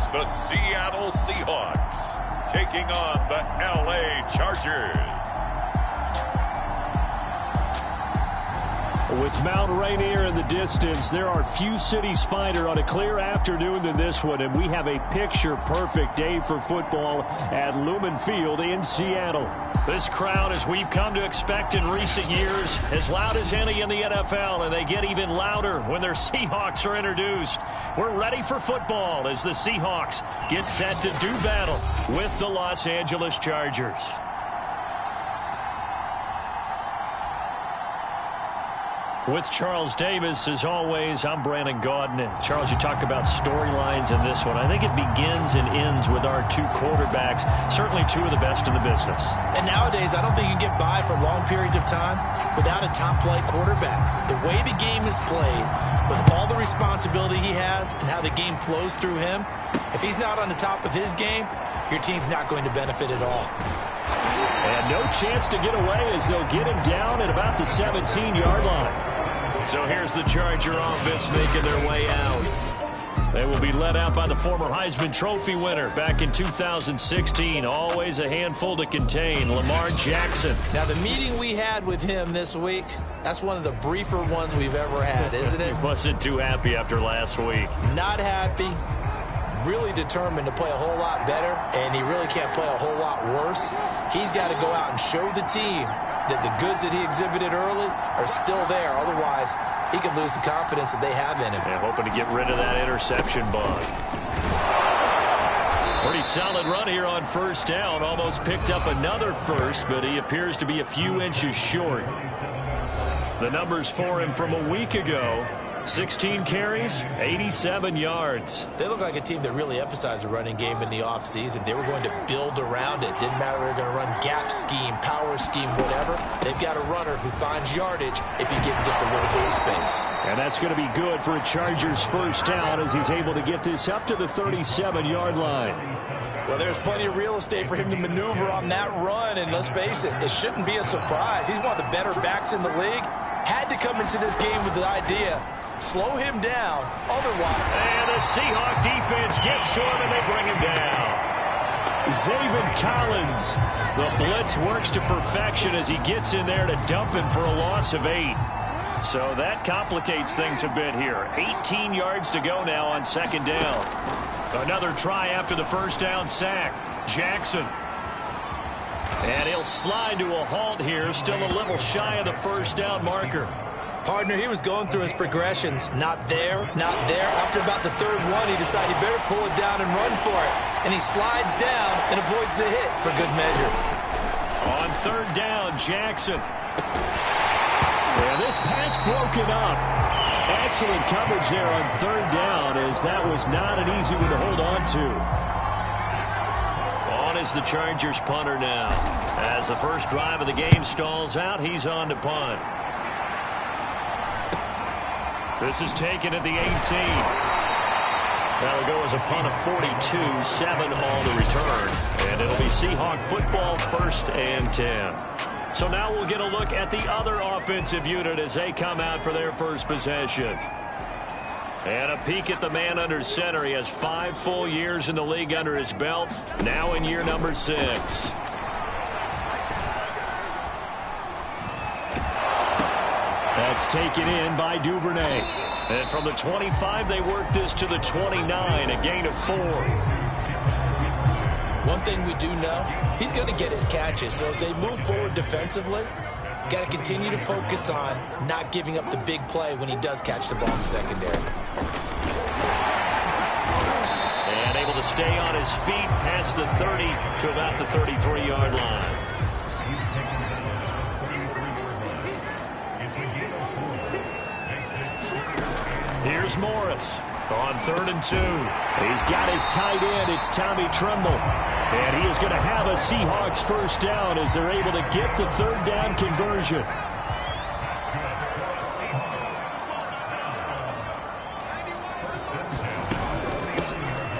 It's the Seattle Seahawks taking on the LA Chargers. With Mount Rainier in the distance, there are few cities finer on a clear afternoon than this one, and we have a picture-perfect day for football at Lumen Field in Seattle. This crowd, as we've come to expect in recent years, as loud as any in the NFL, and they get even louder when their Seahawks are introduced. We're ready for football as the Seahawks get set to do battle with the Los Angeles Chargers. With Charles Davis, as always, I'm Brandon Gaudin. Charles, you talk about storylines in this one. I think it begins and ends with our two quarterbacks, certainly two of the best in the business. And nowadays, I don't think you can get by for long periods of time without a top-flight quarterback. The way the game is played, with all the responsibility he has and how the game flows through him, if he's not on the top of his game, your team's not going to benefit at all. And no chance to get away as they'll get him down at about the 17-yard line. So here's the Charger offense making their way out. They will be led out by the former Heisman Trophy winner back in 2016. Always a handful to contain, Lamar Jackson. Now, the meeting we had with him this week, that's one of the briefer ones we've ever had, isn't it? He wasn't too happy after last week. Not happy. Really determined to play a whole lot better, and he really can't play a whole lot worse. He's got to go out and show the team that the goods that he exhibited early are still there. Otherwise, he could lose the confidence that they have in him. And hoping to get rid of that interception bug. Pretty solid run here on first down. Almost picked up another first, but he appears to be a few inches short. The numbers for him from a week ago: 16 carries, 87 yards. They look like a team that really emphasized the running game in the offseason. They were going to build around it. Didn't matter if they were going to run gap scheme, power scheme, whatever. They've got a runner who finds yardage if you give him just a little bit of space. And that's going to be good for a Chargers first down as he's able to get this up to the 37-yard line. Well, there's plenty of real estate for him to maneuver on that run, and let's face it, it shouldn't be a surprise. He's one of the better backs in the league. Had to come into this game with the idea, slow him down, otherwise. And the Seahawk defense gets to him, and they bring him down. Zaven Collins, the blitz works to perfection as he gets in there to dump him for a loss of 8. So that complicates things a bit here. 18 yards to go now on second down. Another try after the first down sack. Jackson. And he'll slide to a halt here, still a little shy of the first down marker. Partner, he was going through his progressions. Not there, not there. After about the third one, he decided he better pull it down and run for it. And he slides down and avoids the hit for good measure. On third down, Jackson. Yeah, this pass broken up. Excellent coverage there on third down, as that was not an easy one to hold on to. On is the Chargers punter now. As the first drive of the game stalls out, he's on to punt. This is taken at the 18. That'll go as a punt of 42, 7 on the return. And it'll be Seahawk football, 1st and 10. So now we'll get a look at the other offensive unit as they come out for their first possession. And a peek at the man under center. He has 5 full years in the league under his belt, now in year number 6. That's taken in by Duvernay. And from the 25, they work this to the 29, a gain of 4. One thing we do know, he's going to get his catches. So as they move forward defensively, got to continue to focus on not giving up the big play when he does catch the ball in the secondary. And able to stay on his feet past the 30 to about the 33-yard line. Here's Morris on 3rd and 2. He's got his tight end. It's Tommy Tremble. And he is going to have a Seahawks first down as they're able to get the third down conversion.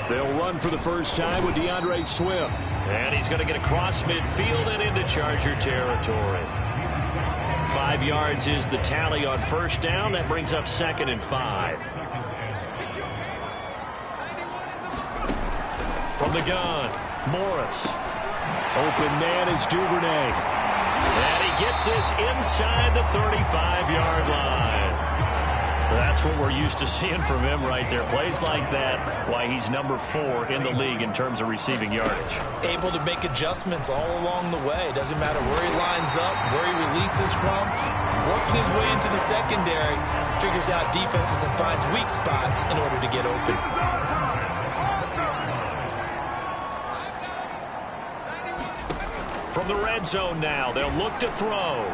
They'll run for the first time with DeAndre Swift. And he's going to get across midfield and into Charger territory. 5 yards is the tally on first down. That brings up 2nd and 5. From the gun, Morris. Open man is Duvernay. And he gets this inside the 35-yard line. That's what we're used to seeing from him right there. Plays like that, why he's number 4 in the league in terms of receiving yardage. Able to make adjustments all along the way. Doesn't matter where he lines up, where he releases from. Working his way into the secondary, figures out defenses and finds weak spots in order to get open. From the red zone now, they'll look to throw.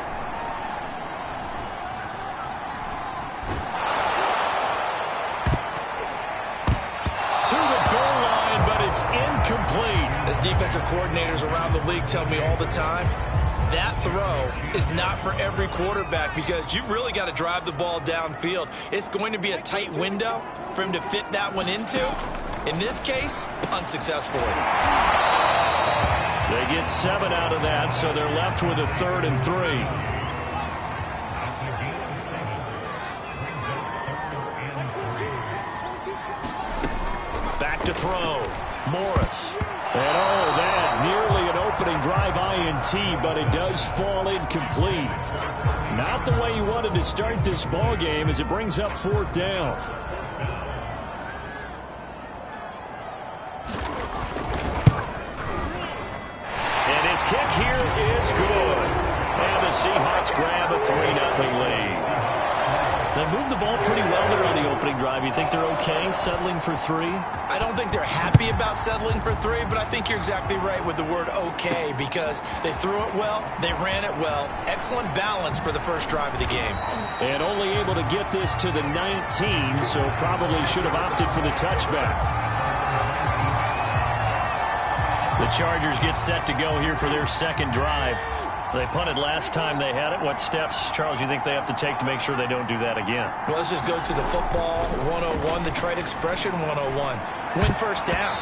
To the goal line, but it's incomplete. As defensive coordinators around the league tell me all the time, that throw is not for every quarterback because you've really got to drive the ball downfield. It's going to be a tight window for him to fit that one into. In this case, unsuccessfully. They get 7 out of that, so they're left with a 3rd and 3. Back to throw. Morris. And that nearly an opening drive INT, but it does fall incomplete. Not the way you wanted to start this ball game as it brings up 4th down. And his kick here is good. And the Seahawks grab a 3-0 lead. They moved the ball pretty well there on the opening drive. You think they're okay settling for 3? I don't think they're happy about settling for 3, but I think you're exactly right with the word okay because they threw it well, they ran it well. Excellent balance for the first drive of the game. And only able to get this to the 19, so probably should have opted for the touchback. The Chargers get set to go here for their second drive. They punted last time they had it. What steps, Charles, you think they have to take to make sure they don't do that again? Well, let's just go to the football 101, the trade expression 101. Win first down.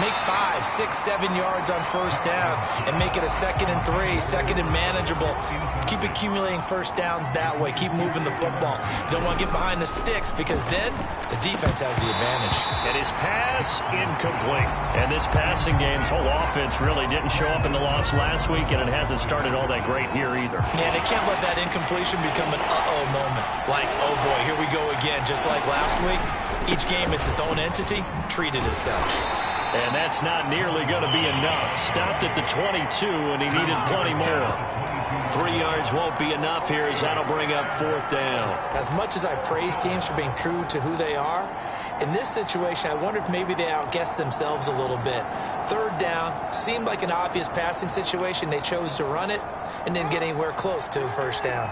Make 5, 6, 7 yards on first down and make it a 2nd and 3, 2nd and manageable. Keep accumulating first downs that way. Keep moving the football. You don't want to get behind the sticks because then the defense has the advantage. And his pass incomplete. And this passing game's whole offense really didn't show up in the loss last week, and it hasn't started all that great here either. Yeah, they can't let that incompletion become an uh-oh moment. Like, oh boy, here we go again. Just like last week, each game is its own entity, treated as such. And that's not nearly going to be enough. Stopped at the 22, and he needed plenty more. 3 yards won't be enough here as that'll bring up 4th down. As much as I praise teams for being true to who they are, in this situation, I wonder if maybe they outguessed themselves a little bit. 3rd down seemed like an obvious passing situation. They chose to run it and didn't get anywhere close to the first down.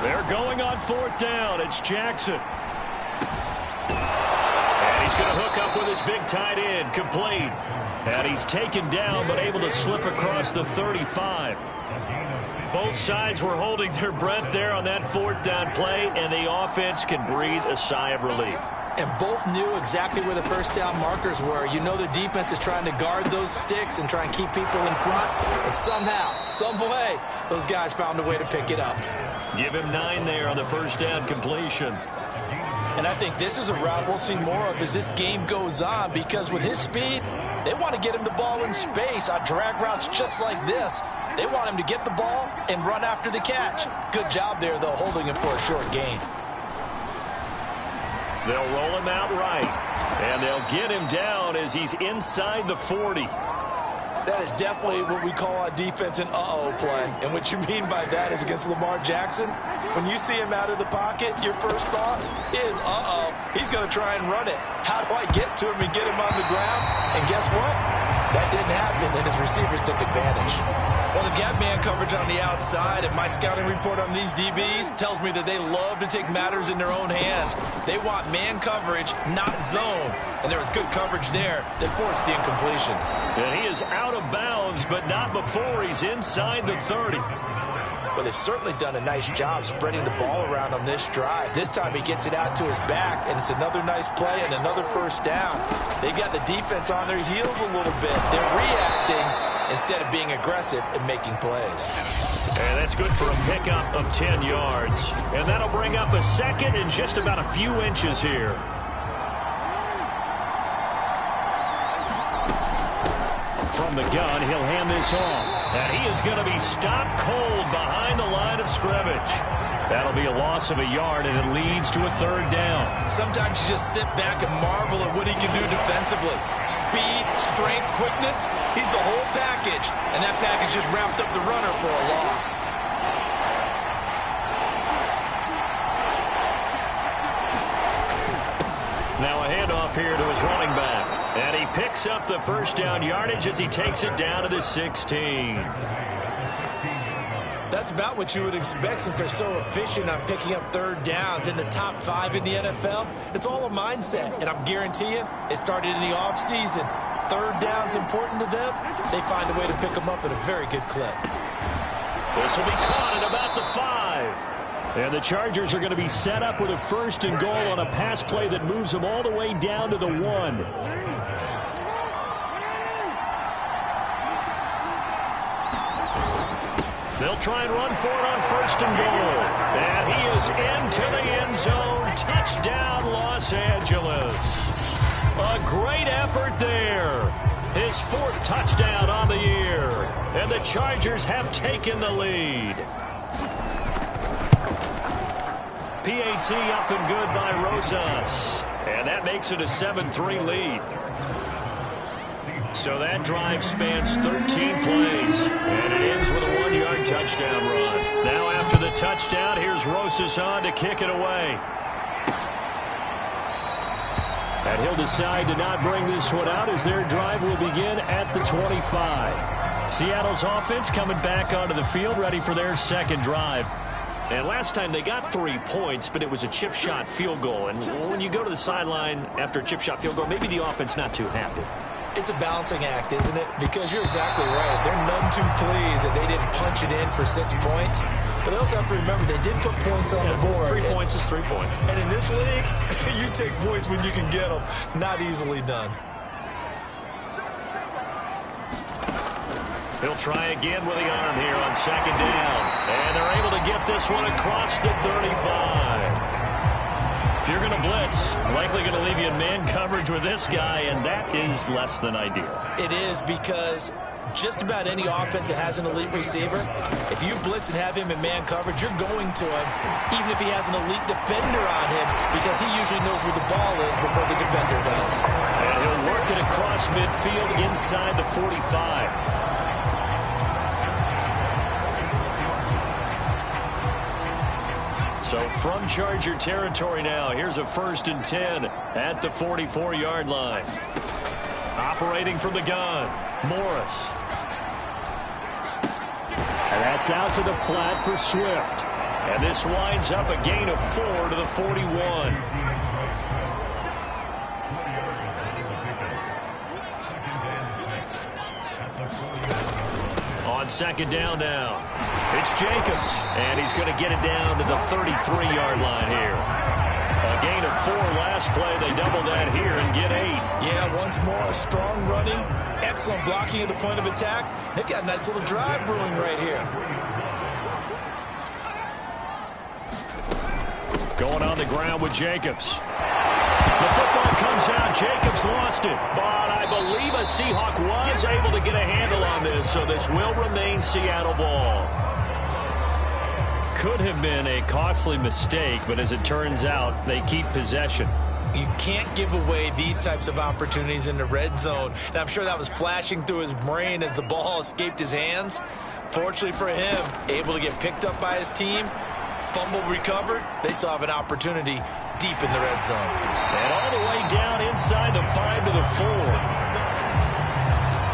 They're going on 4th down. It's Jackson. And he's going to hook up with his big tight end. Complete. And he's taken down but able to slip across the 35. Both sides were holding their breath there on that 4th down play, and the offense can breathe a sigh of relief. And both knew exactly where the first down markers were. You know the defense is trying to guard those sticks and try and keep people in front. And somehow, some way, those guys found a way to pick it up. Give him 9 there on the first down completion. And I think this is a route we'll see more of as this game goes on because with his speed, they want to get him the ball in space on drag routes just like this. They want him to get the ball and run after the catch. Good job there, though, holding him for a short gain. They'll roll him out right, and they'll get him down as he's inside the 40. That is definitely what we call on defense an uh-oh play. And what you mean by that is against Lamar Jackson, when you see him out of the pocket, your first thought is, uh-oh, he's going to try and run it. How do I get to him and get him on the ground? And guess what? That didn't happen, and his receivers took advantage. Well, they've got man coverage on the outside, and my scouting report on these DBs tells me that they love to take matters in their own hands. They want man coverage, not zone. And there was good coverage there that forced the incompletion. And he is out of bounds, but not before he's inside the 30. Well, they've certainly done a nice job spreading the ball around on this drive. This time he gets it out to his back, and it's another nice play and another first down. They've got the defense on their heels a little bit. They're reacting instead of being aggressive and making plays. And that's good for a pickup of 10 yards. And that'll bring up a second and just about a few inches here. From the gun, he'll hand this off. And he is going to be stopped cold behind the line of scrimmage. That'll be a loss of a yard, and it leads to a third down. Sometimes you just sit back and marvel at what he can do defensively. Speed, strength, quickness, he's the whole package. And that package just wrapped up the runner for a loss. Now a handoff here to his running back. And he picks up the first down yardage as he takes it down to the 16. That's about what you would expect since they're so efficient on picking up third downs in the top 5 in the NFL. It's all a mindset, and I'm guarantee you, it started in the offseason. Third down's important to them. They find a way to pick them up at a very good clip. This will be caught at about the 5. And the Chargers are going to be set up with a first and goal on a pass play that moves them all the way down to the 1. They'll try and run for it on first and goal. And he is into the end zone. Touchdown, Los Angeles. A great effort there. His 4th touchdown on the year. And the Chargers have taken the lead. PAT up and good by Rosas. And that makes it a 7-3 lead. So that drive spans 13 plays, and it ends with a 1-yard touchdown run. Now after the touchdown, here's Rosas on to kick it away. And he'll decide to not bring this one out as their drive will begin at the 25. Seattle's offense coming back onto the field, ready for their second drive. And last time they got 3 points, but it was a chip shot field goal. And when you go to the sideline after a chip shot field goal, maybe the offense not too happy. It's a balancing act, isn't it? Because you're exactly right. They're none too pleased that they didn't punch it in for 6 points. But they also have to remember they did put points on the board. 3 points is 3 points. And in this league, you take points when you can get them. Not easily done. He'll try again with the arm here on second down. And they're able to get this one across the 35. If you're going to blitz, likely going to leave you in man coverage with this guy, and that is less than ideal. It is, because just about any offense that has an elite receiver, if you blitz and have him in man coverage, you're going to him, even if he has an elite defender on him, because he usually knows where the ball is before the defender does. And he'll work it across midfield inside the 45. So from Charger territory now, here's a 1st and 10 at the 44-yard line. Operating from the gun, Morris. And that's out to the flat for Swift. And this winds up a gain of 4 to the 41. On second down now, it's Jacobs, and he's going to get it down to the 33-yard line here. A gain of 4 last play. They double that here and get 8. Yeah, once more, strong running, excellent blocking at the point of attack. They've got a nice little drive brewing right here. Going on the ground with Jacobs. The football comes out. Jacobs lost it, but I believe a Seahawk was able to get a handle on this, so this will remain Seattle ball. Could have been a costly mistake, but as it turns out, they keep possession. You can't give away these types of opportunities in the red zone. Now, I'm sure that was flashing through his brain as the ball escaped his hands. Fortunately for him, able to get picked up by his team, fumble recovered. They still have an opportunity deep in the red zone. And all the way down inside the 5 to the 4.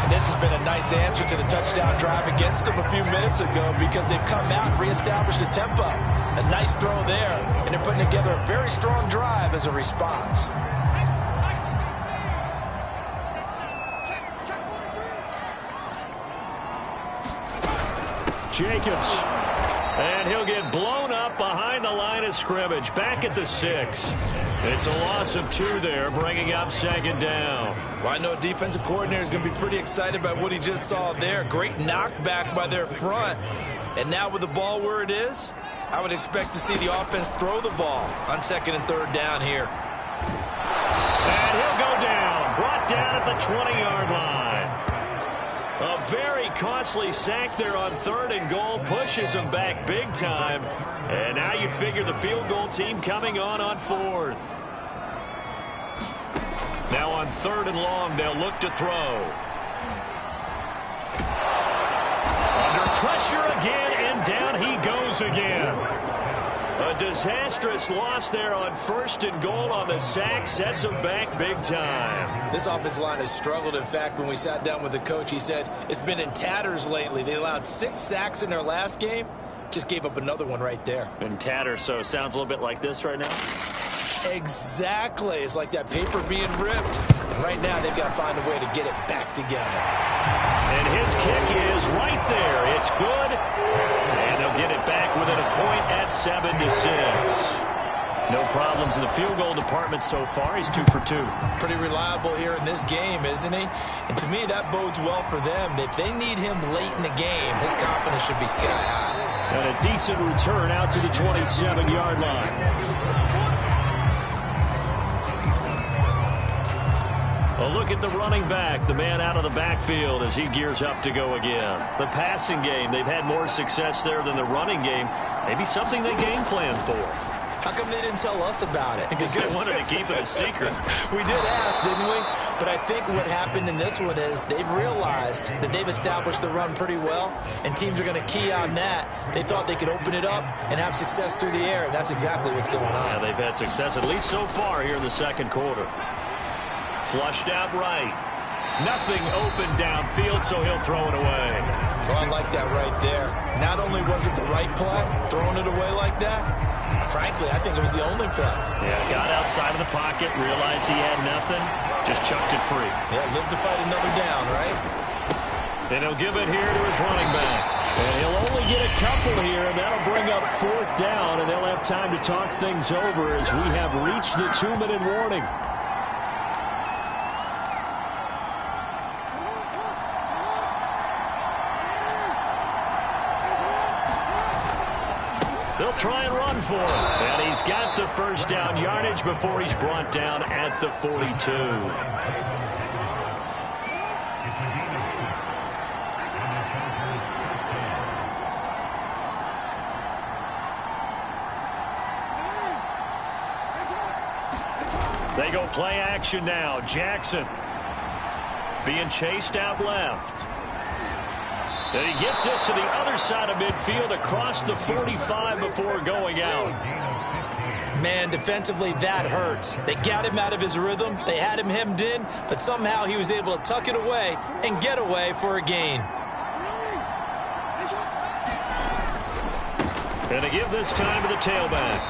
And this has been a nice answer to the touchdown drive against them a few minutes ago, because they've come out and reestablished the tempo. A nice throw there, and they're putting together a very strong drive as a response. Jacobs. And he'll get blown up behind the line of scrimmage. Back at the 6. It's a loss of 2 there, bringing up second down. Well, I know a defensive coordinator is going to be pretty excited about what he just saw there. Great knockback by their front. And now with the ball where it is, I would expect to see the offense throw the ball on 2nd and 3rd down here. And he'll go down, brought down at the 20-yard line. A very costly sack there on 3rd and goal, pushes him back big time. And now you'd figure the field goal team coming on 4th. Now on 3rd and long, they'll look to throw. Under pressure again, and down he goes again. A disastrous loss there on 1st and goal on the sack. Sets him back big time. This offensive line has struggled. In fact, when we sat down with the coach, he said it's been in tatters lately. They allowed 6 sacks in their last game. Just gave up another one right there. In tatters, so sounds a little bit like this right now. Exactly. It's like that paper being ripped. And right now, they've got to find a way to get it back together. And his kick is right there. It's good. And they'll get it back within a point at 7-6. No problems in the field goal department so far. He's 2 for 2. Pretty reliable here in this game, isn't he? And to me, that bodes well for them. If they need him late in the game, his confidence should be sky high. And a decent return out to the 27-yard line. A look at the running back, the man out of the backfield as he gears up to go again. The passing game, they've had more success there than the running game. Maybe something they game plan for. How come they didn't tell us about it? Because they wanted to keep it a secret. We did ask, didn't we? But I think what happened in this one is they've realized that they've established the run pretty well, and teams are going to key on that. They thought they could open it up and have success through the air, and that's exactly what's going on. Yeah, they've had success, at least so far here in the 2nd quarter. Flushed out right. Nothing open downfield, so he'll throw it away. Well, I like that right there. Not only was it the right play, throwing it away like that, frankly, I think it was the only play. Yeah, got outside of the pocket, realized he had nothing, just chucked it free. Yeah, live to fight another down, right? And he'll give it here to his running back. And he'll only get a couple here, and that'll bring up 4th down, and they'll have time to talk things over as we have reached the 2-minute warning. They'll try and run for him. And he's got the 1st down yardage before he's brought down at the 42. They go play action now. Jackson being chased out left. And he gets this to the other side of midfield across the 45 before going out. Man, defensively, that hurts. They got him out of his rhythm. They had him hemmed in, but somehow he was able to tuck it away and get away for a gain. And they give this time to the tailback.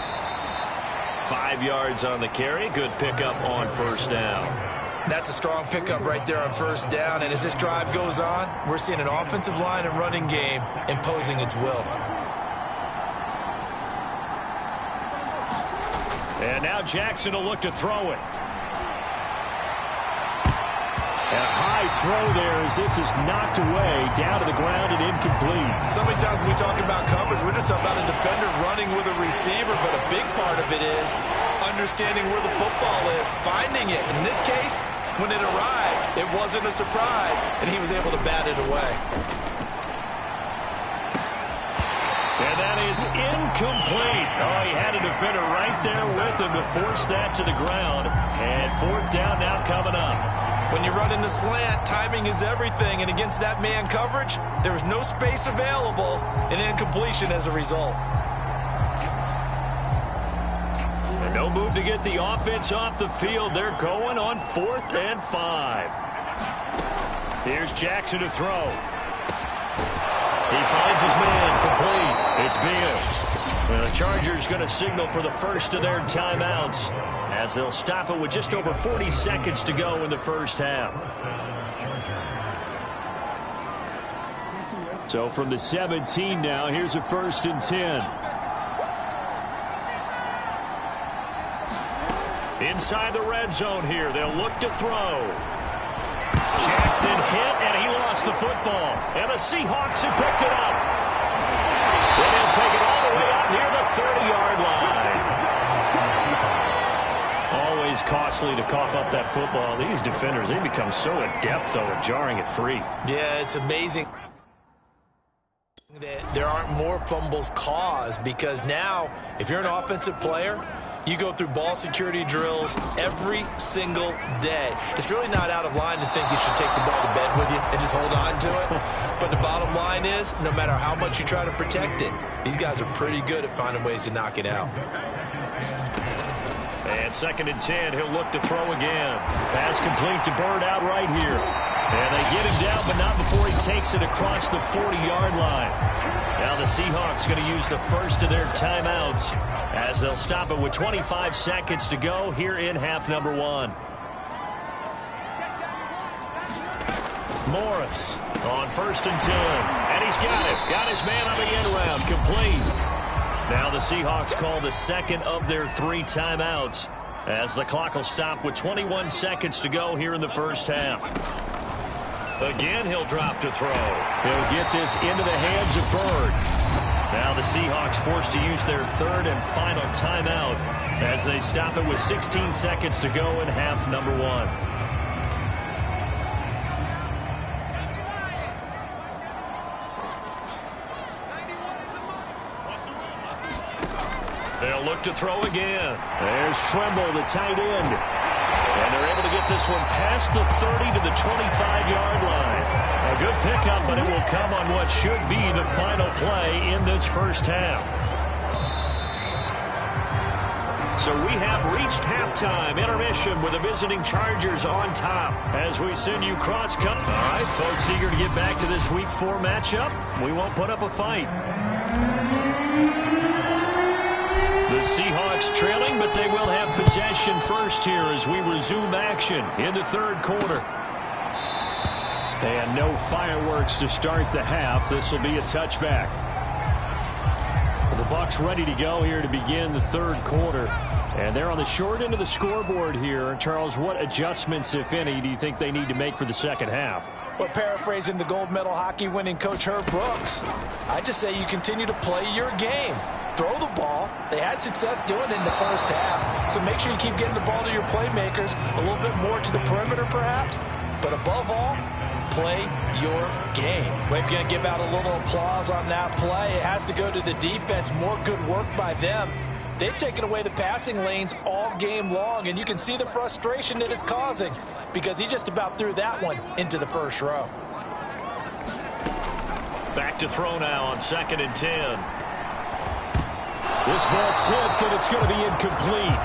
5 yards on the carry. Good pickup on 1st down. That's a strong pickup right there on 1st down. And as this drive goes on, we're seeing an offensive line and running game imposing its will. And now Jackson will look to throw it. And a high throw there as this is knocked away, down to the ground and incomplete. So many times when we talk about coverage, we're just about a defender running with a receiver, but a big part of it is understanding where the football is, finding it. In this case, when it arrived, it wasn't a surprise, and he was able to bat it away. And that is incomplete. Oh, he had a defender right there with him to force that to the ground. And 4th down now coming up. When you run in the slant, timing is everything, and against that man coverage, there was no space available, and incompletion as a result. And no move to get the offense off the field. They're going on 4th and 5. Here's Jackson to throw. He finds his man complete. It's Beal. Well, the Chargers going to signal for the first of their timeouts as they'll stop it with just over 40 seconds to go in the 1st half. So from the 17 now, here's a 1st and 10. Inside the red zone here, they'll look to throw. Jackson hit, and he lost the football. And the Seahawks have picked it up. costly to cough up that football. These defenders, they become so adept, though, at jarring it free. Yeah, it's amazing that there aren't more fumbles caused, because now, if you're an offensive player, you go through ball security drills every single day. It's really not out of line to think you should take the ball to bed with you and just hold on to it. But the bottom line is, no matter how much you try to protect it, these guys are pretty good at finding ways to knock it out. And 2nd and 10, he'll look to throw again. Pass complete to Bird out right here. And they get him down, but not before he takes it across the 40-yard line. Now the Seahawks going to use the first of their timeouts as they'll stop it with 25 seconds to go here in half number 1. Morris on 1st and 10. And he's got it. Got his man on the end round. Complete. Now the Seahawks call the second of their 3 timeouts as the clock will stop with 21 seconds to go here in the first half. Again, he'll drop to throw. He'll get this into the hands of Bird. Now the Seahawks forced to use their 3rd and final timeout as they stop it with 16 seconds to go in half number 1. They'll look to throw again. There's Tremble, the tight end. And they're able to get this one past the 30 to the 25-yard line. A good pickup, but it will come on what should be the final play in this first half. So we have reached halftime. Intermission with the visiting Chargers on top as we send you cross-country. All right, folks, eager to get back to this Week 4 matchup. We won't put up a fight. The Seahawks trailing, but they will have possession first here as we resume action in the 3rd quarter. And no fireworks to start the half. This will be a touchback. The Bucs ready to go here to begin the 3rd quarter. And they're on the short end of the scoreboard here. Charles, what adjustments, if any, do you think they need to make for the second half? Well, paraphrasing the gold medal hockey winning coach Herb Brooks, I just say you continue to play your game. Throw the ball. They had success doing it in the first half. So make sure you keep getting the ball to your playmakers, a little bit more to the perimeter perhaps. But above all, play your game. Well, if you're going to give out a little applause on that play, it has to go to the defense. More good work by them. They've taken away the passing lanes all game long, and you can see the frustration that it's causing because he just about threw that one into the first row. Back to throw now on 2nd and 10. This ball tipped, and it's going to be incomplete.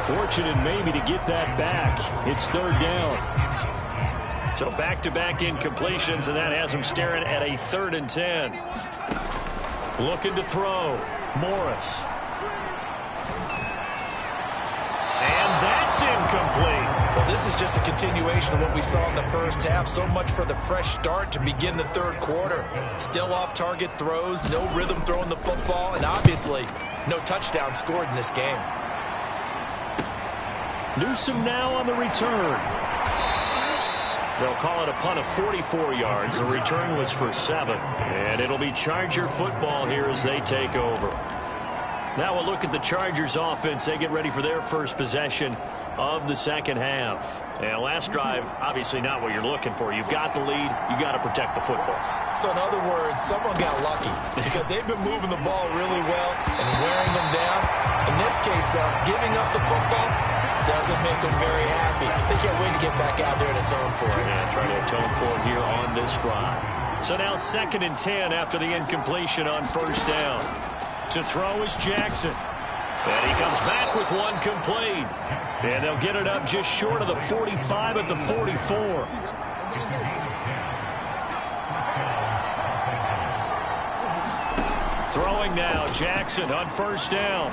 Fortunate maybe to get that back. It's 3rd down. So back-to-back incompletions, and that has him staring at a 3rd and 10. Looking to throw. Morris. And that's incomplete. Well, this is just a continuation of what we saw in the first half. So much for the fresh start to begin the 3rd quarter. Still off-target throws, no rhythm throwing the football, and obviously no touchdown scored in this game. Newsome now on the return. They'll call it a punt of 44 yards. The return was for 7. And it'll be Charger football here as they take over. Now we'll look at the Chargers offense. They get ready for their first possession of the second half. And last drive, obviously not what you're looking for. You've got the lead. You got to protect the football. So in other words, someone got lucky because they've been moving the ball really well and wearing them down. In this case, though, giving up the football doesn't make them very happy. They can't wait to get back out there and atone for it. Yeah, trying to atone for it here on this drive. So now 2nd and 10 after the incompletion on 1st down. To throw is Jackson. And he comes back with one complete. And they'll get it up just short of the 45 at the 44. Throwing now, Jackson on 1st down.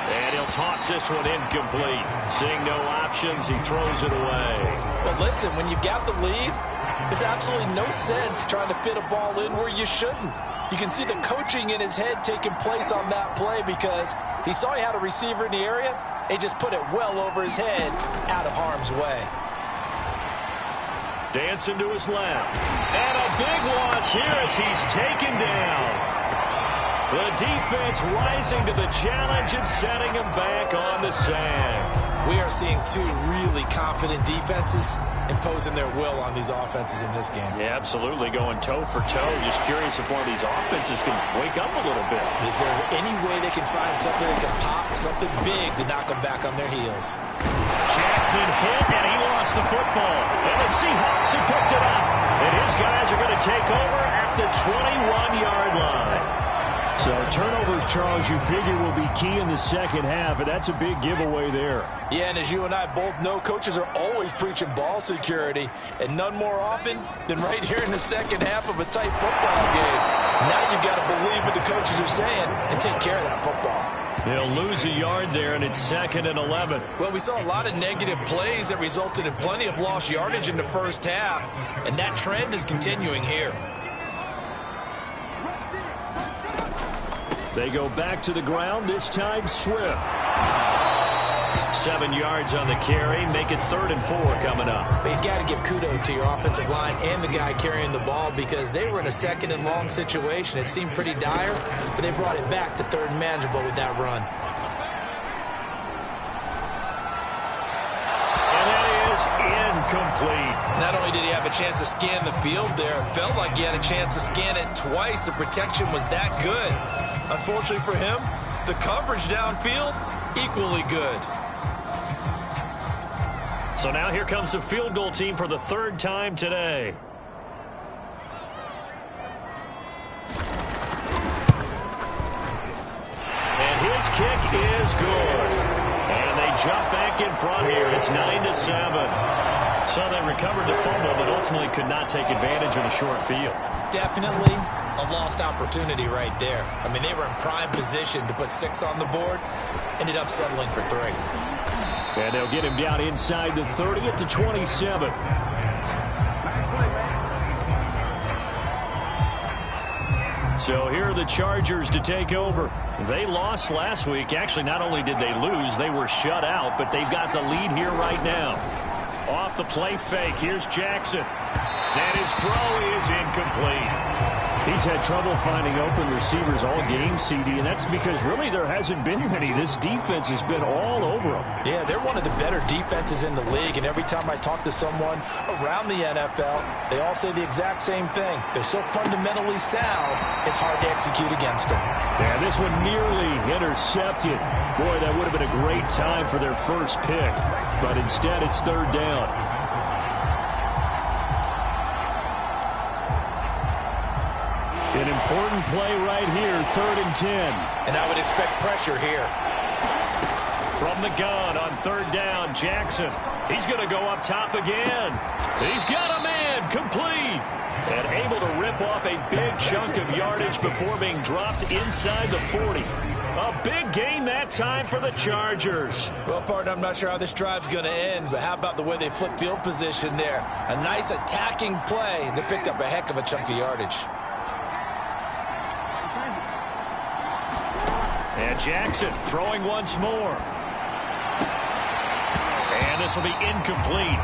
And he'll toss this one incomplete. Seeing no options, he throws it away. Well, listen, when you've got the lead, there's absolutely no sense trying to fit a ball in where you shouldn't. You can see the coaching in his head taking place on that play because he saw he had a receiver in the area. He just put it well over his head out of harm's way. Dancing to his left. And a big loss here as he's taken down. The defense rising to the challenge and setting him back on the sack. We are seeing two really confident defenses imposing their will on these offenses in this game. Yeah, absolutely, going toe for toe. Just curious if one of these offenses can wake up a little bit. Is there any way they can find something that can pop, something big to knock them back on their heels? Jackson hit, and he lost the football. And the Seahawks have picked it up. And his guys are going to take over at the 21-yard line. So turnovers, Charles, you figure will be key in the second half, and that's a big giveaway there. Yeah, and as you and I both know, coaches are always preaching ball security, and none more often than right here in the second half of a tight football game. Now you've got to believe what the coaches are saying and take care of that football. They'll lose a yard there, and it's 2nd and 11. Well, we saw a lot of negative plays that resulted in plenty of lost yardage in the first half, and that trend is continuing here. They go back to the ground, this time Swift. 7 yards on the carry, make it 3rd and 4 coming up. But you got to give kudos to your offensive line and the guy carrying the ball because they were in a 2nd and long situation. It seemed pretty dire, but they brought it back to 3rd and manageable with that run. And that is incomplete. Not only did he have a chance to scan the field there, it felt like he had a chance to scan it twice. The protection was that good. Unfortunately for him, the coverage downfield, equally good. So now here comes the field goal team for the 3rd time today. And his kick is good. And they jump back in front here. It's 9-7. So they recovered the fumble, but ultimately could not take advantage of the short field. Definitely a lost opportunity right there. I mean, they were in prime position to put 6 on the board. Ended up settling for 3. And they'll get him down inside the 30 at the 27. So here are the Chargers to take over. They lost last week. Actually, not only did they lose, they were shut out, but they've got the lead here right now. Off the play fake, here's Jackson. And his throw is incomplete. He's had trouble finding open receivers all game, CD, and that's because really there hasn't been many. This defense has been all over them. Yeah, they're one of the better defenses in the league, and every time I talk to someone around the NFL, they all say the exact same thing. They're so fundamentally sound, it's hard to execute against them. Yeah, this one nearly intercepted. Boy, that would have been a great time for their first pick, but instead it's 3rd down. An important play right here, 3rd and 10. And I would expect pressure here. From the gun on 3rd down, Jackson. He's going to go up top again. He's got a man, complete. And able to rip off a big chunk of yardage before being dropped inside the 40. A big gain that time for the Chargers. Well, partner, I'm not sure how this drive's going to end, but how about the way they flip field position there? A nice attacking play that picked up a heck of a chunk of yardage. And Jackson throwing once more. And this will be incomplete.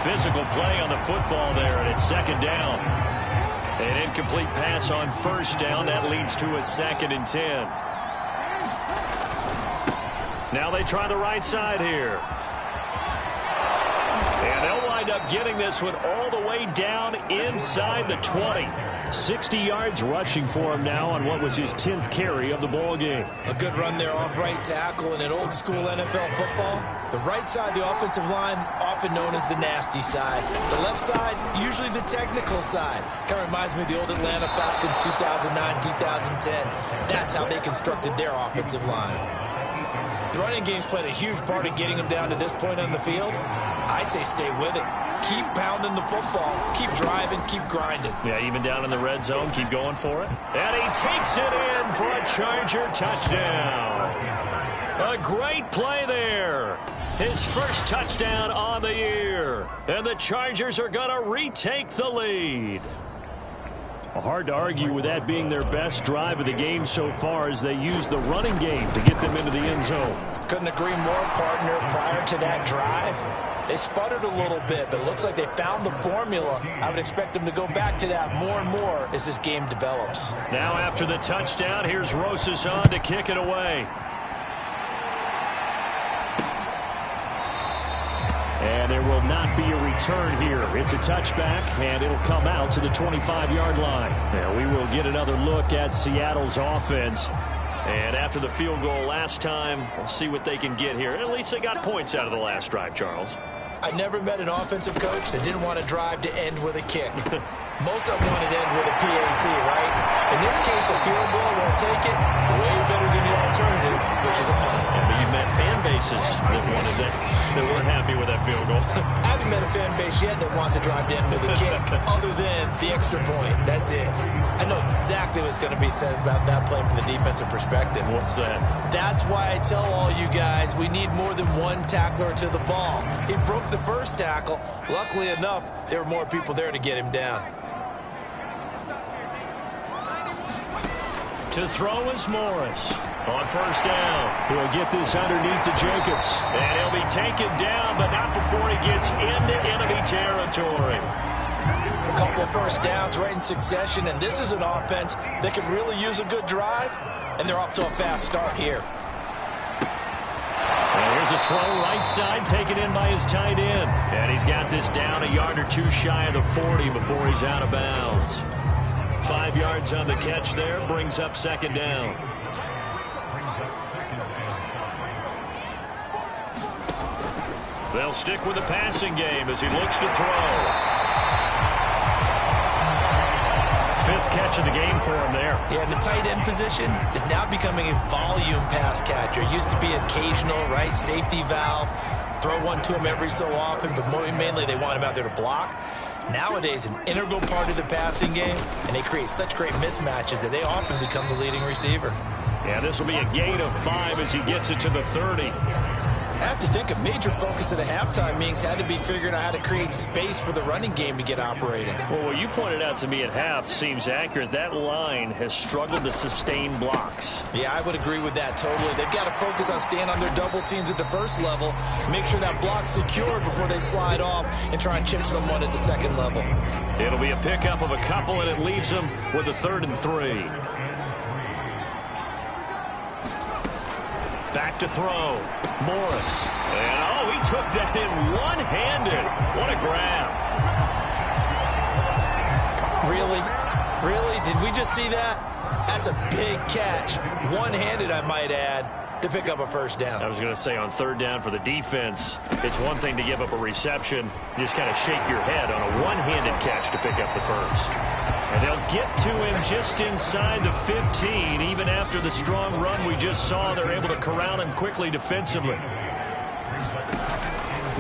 Physical play on the football there, and it's 2nd down. An incomplete pass on 1st down. That leads to a 2nd and 10. Now they try the right side here. And they'll wind up getting this one all the way down inside the 20. 60 yards rushing for him now on what was his 10th carry of the ball game. A good run there off right tackle in an old school NFL football. The right side, the offensive line, often known as the nasty side. The left side, usually the technical side. Kind of reminds me of the old Atlanta Falcons 2009, 2010. That's how they constructed their offensive line. The running game's played a huge part in getting them down to this point on the field. I say stay with it. Keep pounding the football. Keep driving. Keep grinding. Yeah, even down in the red zone, keep going for it. And he takes it in for a Charger touchdown. A great play there. His first touchdown on the year. And the Chargers are going to retake the lead. Hard to argue with that being their best drive of the game so far as they use the running game to get them into the end zone. Couldn't agree more, partner. Prior to that drive, They sputtered a little bit, but it looks like they found the formula. I would expect them to go back to that more and more as this game develops. Now after the touchdown, here's Rosas on to kick it away. And there will not be a return here. It's a touchback, and it'll come out to the 25-yard line. Now we will get another look at Seattle's offense. And after the field goal last time, we'll see what they can get here. At least they got points out of the last drive, Charles. I never met an offensive coach that didn't want to drive to end with a kick. Most of them wanted to end with a PAT, right? In this case, a field goal, they'll take it way better than the alternative, which is a punt. Yeah, but you've met fan bases that wanted that weren't happy with that field goal. I haven't met a fan base yet that wants to drive to end with a kick other than the extra point. That's it. I know exactly what's going to be said about that play from the defensive perspective. What's that? That's why I tell all you guys we need more than one tackler to the ball. He broke the first tackle. Luckily enough, there were more people there to get him down. To throw is Morris. On first down, he'll get this underneath to Jacobs. And he'll be taken down, but not before he gets into enemy territory. A couple of first downs right in succession, and this is an offense that could really use a good drive, and they're off to a fast start here. And here's a throw right side, taken in by his tight end. And he's got this down a yard or two shy of the 40 before he's out of bounds. 5 yards on the catch there, brings up second down. They'll stick with the passing game as he looks to throw. 5th catch of the game for him there. Yeah, and the tight end position is now becoming a volume pass catcher. It used to be occasional, right, safety valve. Throw one to him every so often, but mainly they want him out there to block. Nowadays, an integral part of the passing game, and they create such great mismatches that they often become the leading receiver. Yeah, this will be a gain of 5 as he gets it to the 30. I have to think a major focus at the halftime meetings had to be figuring out how to create space for the running game to get operating. Well, what you pointed out to me at half seems accurate. That line has struggled to sustain blocks. Yeah, I would agree with that totally. They've got to focus on staying on their double teams at the first level, make sure that block's secure before they slide off and try and chip someone at the second level. It'll be a pickup of a couple, and it leaves them with a 3rd and 3. Back to throw. Morris. And, oh, he took that in one-handed. What a grab. Really? Really? Did we just see that? That's a big catch. One-handed, I might add, to pick up a first down. I was going to say on 3rd down for the defense, it's one thing to give up a reception. You just kind of shake your head on a one-handed catch to pick up the first. And they'll get to him just inside the 15. Even after the strong run we just saw, they're able to corral him quickly defensively.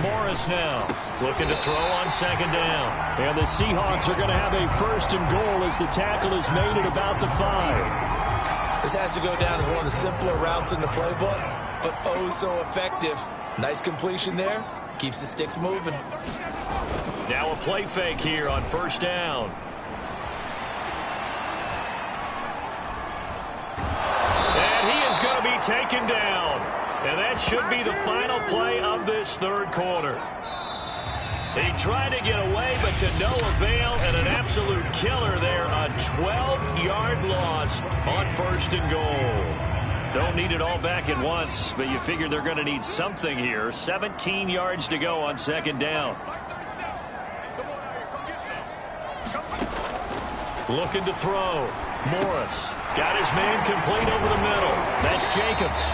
Morris now looking to throw on 2nd down. And the Seahawks are going to have a 1st and goal as the tackle is made at about the 5. This has to go down as one of the simpler routes in the playbook, but oh so effective. Nice completion there. Keeps the sticks moving. Now a play fake here on 1st down. Going to be taken down, and that should be the final play of this 3rd quarter. He tried to get away, but to no avail, and an absolute killer there, a 12-yard loss on 1st and goal. Don't need it all back at once, but you figure they're going to need something here. 17 yards to go on 2nd down. Looking to throw. Morris got his man complete over the middle. That's Jacobs.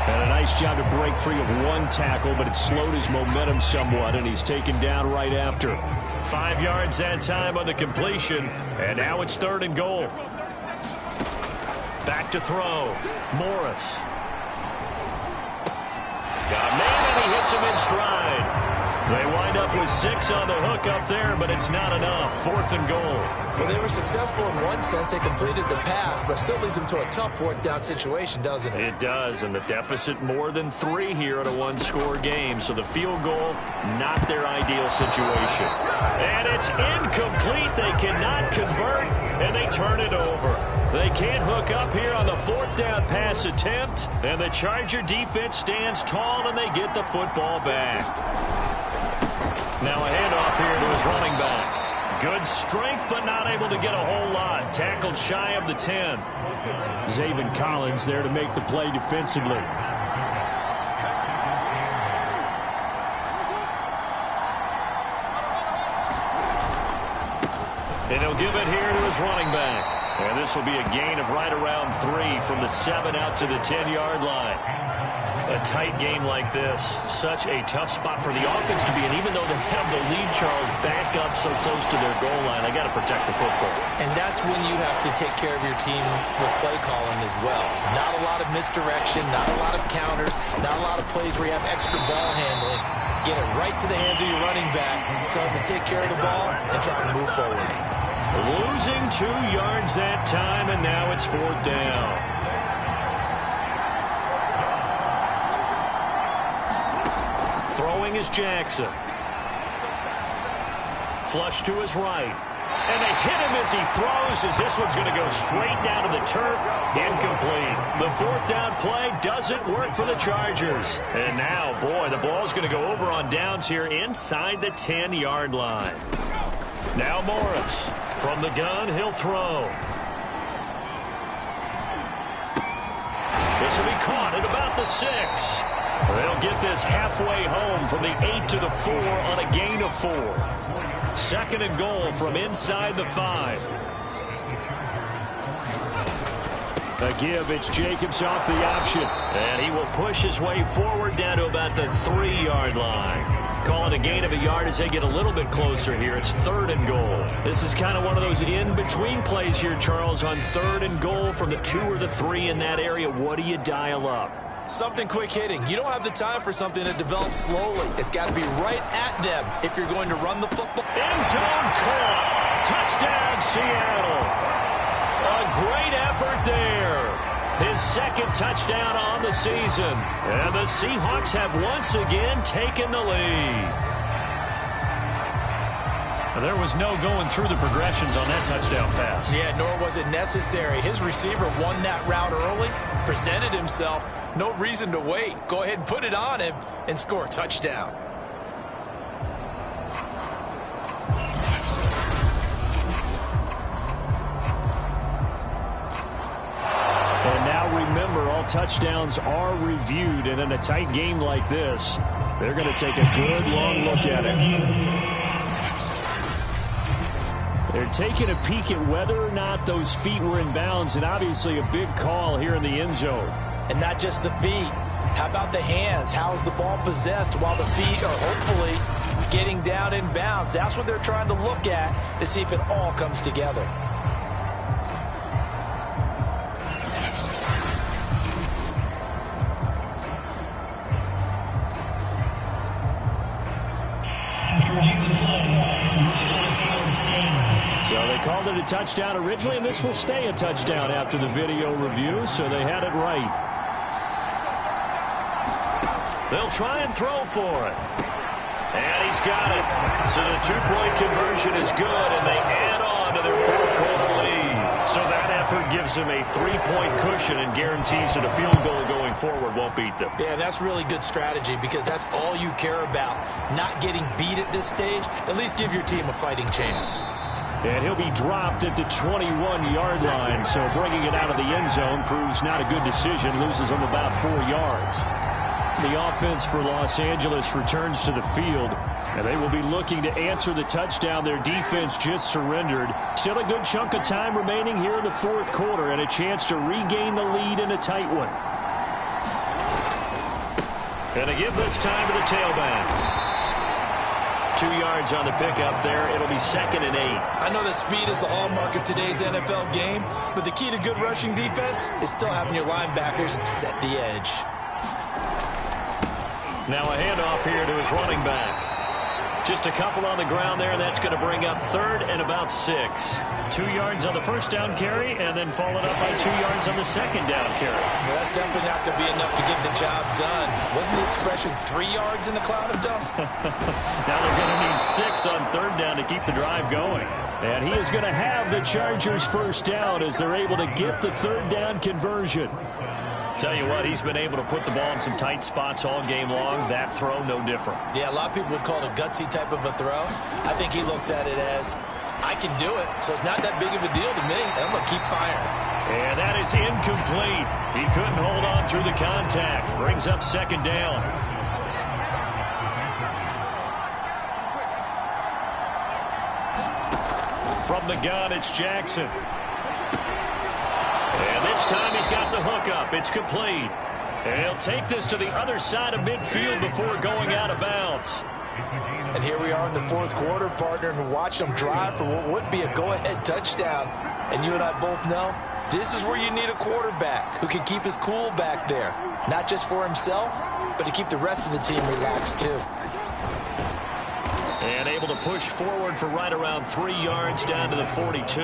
And a nice job to break free of one tackle, but it slowed his momentum somewhat, and he's taken down right after. 5 yards that time on the completion, and now it's 3rd and goal. Back to throw. Morris. Got a man, and he hits him in stride. They wind up with 6 on the hook up there, but it's not enough. 4th and goal. Well, they were successful in one sense. They completed the pass, but still leads them to a tough 4th down situation, doesn't it? It does, and the deficit more than 3 here in a one-score game. So the field goal, not their ideal situation. And it's incomplete. They cannot convert, and they turn it over. They can't hook up here on the 4th down pass attempt, and the Charger defense stands tall, and they get the football back. Now a handoff here to his running back. Good strength, but not able to get a whole lot. Tackled shy of the 10. Zaven Collins there to make the play defensively. And he'll give it here to his running back. And this will be a gain of right around 3 from the 7 out to the 10-yard line. A tight game like this, such a tough spot for the offense to be in. Even though they have the lead, Charles, back up so close to their goal line, they got to protect the football. And that's when you have to take care of your team with play calling as well. Not a lot of misdirection, not a lot of counters, not a lot of plays where you have extra ball handling. Get it right to the hands of your running back, tell him to take care of the ball, and try to move forward. Losing 2 yards that time, and now it's 4th down. Throwing is Jackson. Flush to his right. And they hit him as he throws, as this one's going to go straight down to the turf. Incomplete. The 4th down play doesn't work for the Chargers. And now, boy, the ball's going to go over on downs here inside the 10-yard line. Now Morris. From the gun, he'll throw. This will be caught at about the 6. They'll get this halfway home from the 8 to the 4 on a gain of 4. 2nd and goal from inside the 5. A give, it's Jacobs off the option. And he will push his way forward down to about the 3-yard line. Call it a gain of a yard as they get a little bit closer here. It's 3rd and goal. This is kind of one of those in-between plays here, Charles, on 3rd and goal from the 2 or the 3 in that area. What do you dial up? Something quick hitting. You don't have the time for something that develops slowly. It's got to be right at them if you're going to run the football. End zone caught. Touchdown, Seattle. A great effort there. His 2nd touchdown on the season. And the Seahawks have once again taken the lead. There was no going through the progressions on that touchdown pass. Yeah, nor was it necessary. His receiver won that route early, presented himself. No reason to wait. Go ahead and put it on him and score a touchdown. And now remember, all touchdowns are reviewed, and in a tight game like this, they're going to take a good long look at it. They're taking a peek at whether or not those feet were in bounds, and obviously a big call here in the end zone. And not just the feet. How about the hands? How is the ball possessed while the feet are hopefully getting down in bounds? That's what they're trying to look at to see if it all comes together. So they called it a touchdown originally, and this will stay a touchdown after the video review, so they had it right. They'll try and throw for it. And he's got it. So the 2-point conversion is good, and they add on to their 4th quarter lead. So that effort gives them a 3-point cushion and guarantees that a field goal going forward won't beat them. Yeah, that's really good strategy because that's all you care about. Not getting beat at this stage. At least give your team a fighting chance. And he'll be dropped at the 21-yard line, so bringing it out of the end zone proves not a good decision, loses them about 4 yards. The offense for Los Angeles returns to the field, and they will be looking to answer the touchdown their defense just surrendered. Still a good chunk of time remaining here in the 4th quarter and a chance to regain the lead in a tight one. And to give this time to the tailback. 2 yards on the pickup there. It'll be 2nd and 8. I know that speed is the hallmark of today's NFL game, but the key to good rushing defense is still having your linebackers set the edge. Now a handoff here to his running back. Just a couple on the ground there, and that's going to bring up 3rd and about 6. 2 yards on the 1st down carry, and then followed up by 2 yards on the 2nd down carry. Well, that's definitely not going to be enough to get the job done. Wasn't the expression 3 yards in a cloud of dust? Now they're going to need 6 on 3rd down to keep the drive going. And he is going to have the Chargers 1st down as they're able to get the 3rd down conversion. Tell you what, he's been able to put the ball in some tight spots all game long. That throw, no different. Yeah, a lot of people would call it a gutsy type of a throw. I think he looks at it as, I can do it, so it's not that big of a deal to me, and I'm going to keep firing. And that is incomplete. He couldn't hold on through the contact. Brings up second down. From the gun, it's Jackson. And this time he's got the hookup. It's complete. And he'll take this to the other side of midfield before going out of bounds. And here we are in the fourth quarter, partner, and watch them drive for what would be a go-ahead touchdown. And you and I both know this is where you need a quarterback who can keep his cool back there. Not just for himself, but to keep the rest of the team relaxed too. And able to push forward for right around 3 yards down to the 42.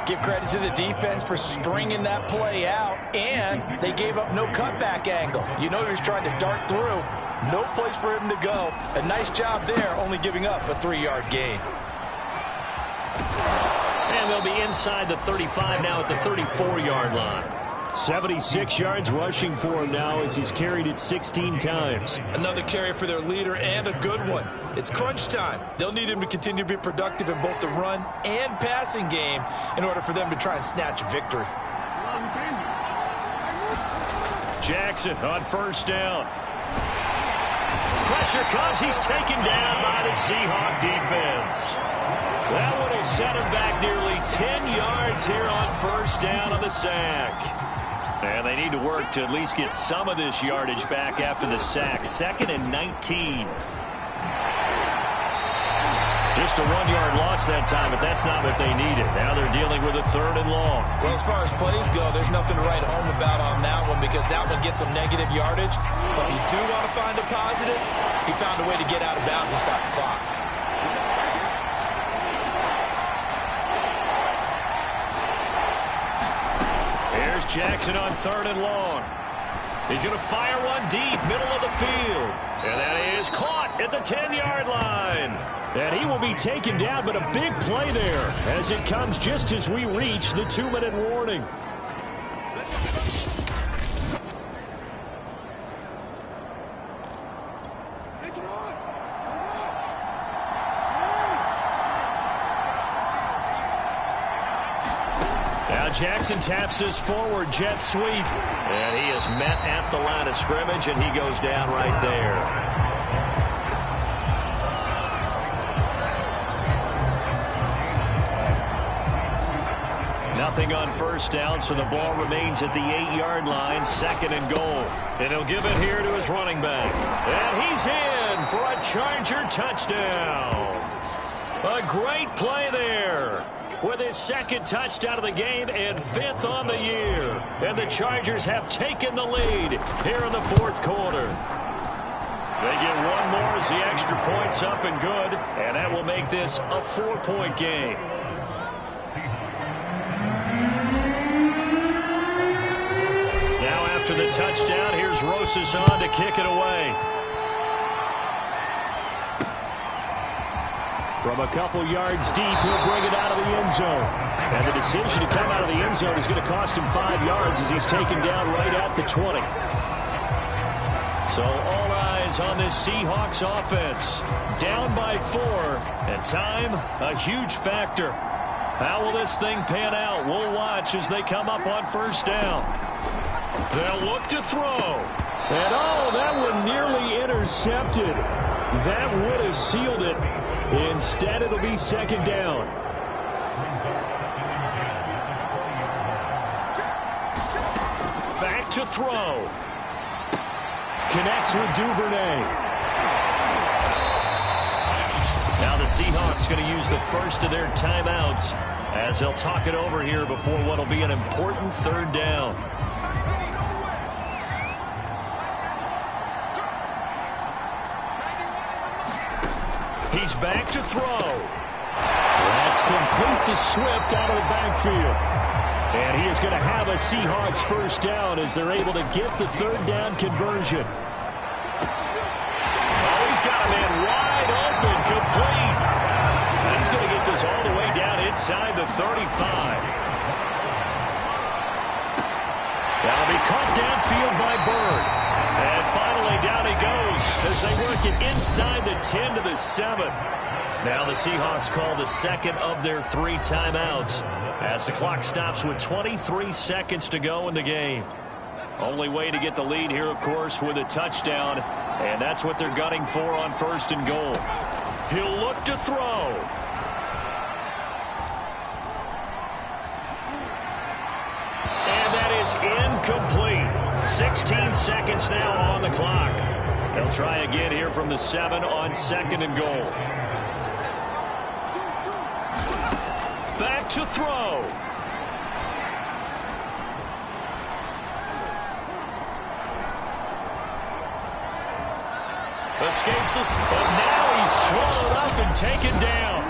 Give credit to the defense for stringing that play out, and they gave up no cutback angle. You know he was trying to dart through. No place for him to go. A nice job there, only giving up a 3-yard gain. And they'll be inside the 35 now at the 34-yard line. 76 yards rushing for him now as he's carried it 16 times. Another carry for their leader, and a good one. It's crunch time. They'll need him to continue to be productive in both the run and passing game in order for them to try and snatch a victory. Jackson on first down. Pressure comes. He's taken down by the Seahawks defense. That one will set him back nearly 10 yards here on first down on the sack. And they need to work to at least get some of this yardage back after the sack. 2nd and 19. Just a 1-yard loss that time, but that's not what they needed. Now they're dealing with a 3rd and long. Well, as far as plays go, there's nothing to write home about on that one because that one gets some negative yardage. But if you do want to find a positive, he found a way to get out of bounds and stop the clock. Here's Jackson on 3rd and long. He's going to fire one deep, middle of the field. And that is caught at the 10-yard line. And he will be taken down, but a big play there as it comes just as we reach the 2-minute warning. Now Jackson taps this forward jet sweep. And he is met at the line of scrimmage, and he goes down right there. Nothing on first down, so the ball remains at the 8-yard line, 2nd and goal. And he'll give it here to his running back. And he's in for a Charger touchdown. A great play there with his 2nd touchdown of the game and 5th on the year. And the Chargers have taken the lead here in the 4th quarter. They get one more as the extra point's up and good, and that will make this a 4-point game. Now after the touchdown, here's Rosas on to kick it away. From a couple yards deep, he'll bring it out of the end zone. And the decision to come out of the end zone is going to cost him 5 yards as he's taken down right at the 20. So all eyes on this Seahawks offense. Down by 4, and time, a huge factor. How will this thing pan out? We'll watch as they come up on first down. They'll look to throw. And oh, that one nearly intercepted. That would have sealed it. Instead, it'll be 2nd down. Back to throw. Connects with Duvernay. Now the Seahawks going to use the first of their timeouts as they'll talk it over here before what will be an important 3rd down. He's back to throw. That's complete to Swift out of the backfield. And he is going to have a Seahawks first down as they're able to get the 3rd down conversion. Oh, he's got a man wide open, complete. He's going to get this all the way down inside the 35. That'll be caught downfield by Bird. And finally down he goes as they work it inside the 10 to the 7. Now the Seahawks call the second of their 3 timeouts as the clock stops with 23 seconds to go in the game. Only way to get the lead here, of course, with a touchdown, and that's what they're gunning for on 1st and goal. He'll look to throw. And that is incomplete. 16 seconds now on the clock. They'll try again here from the 7 on 2nd and goal. Back to throw. Escapes this, but now he's swallowed up and taken down.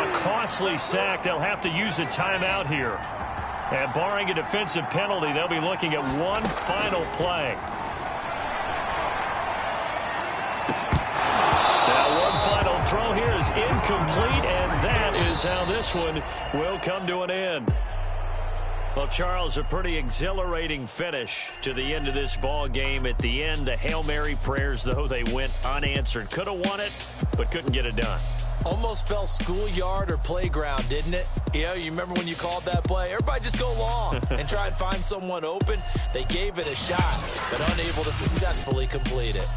A costly sack. They'll have to use a timeout here. And barring a defensive penalty, they'll be looking at one final play. Now one final throw here is incomplete, and that is how this one will come to an end. Well, Charles, a pretty exhilarating finish to the end of this ball game. At the end, the Hail Mary prayers, though, they went unanswered. Could have won it, but couldn't get it done. Almost felt schoolyard or playground, didn't it? You know, you remember when you called that play? Everybody just go long and try and find someone open. They gave it a shot, but unable to successfully complete it.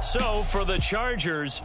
So, for the Chargers...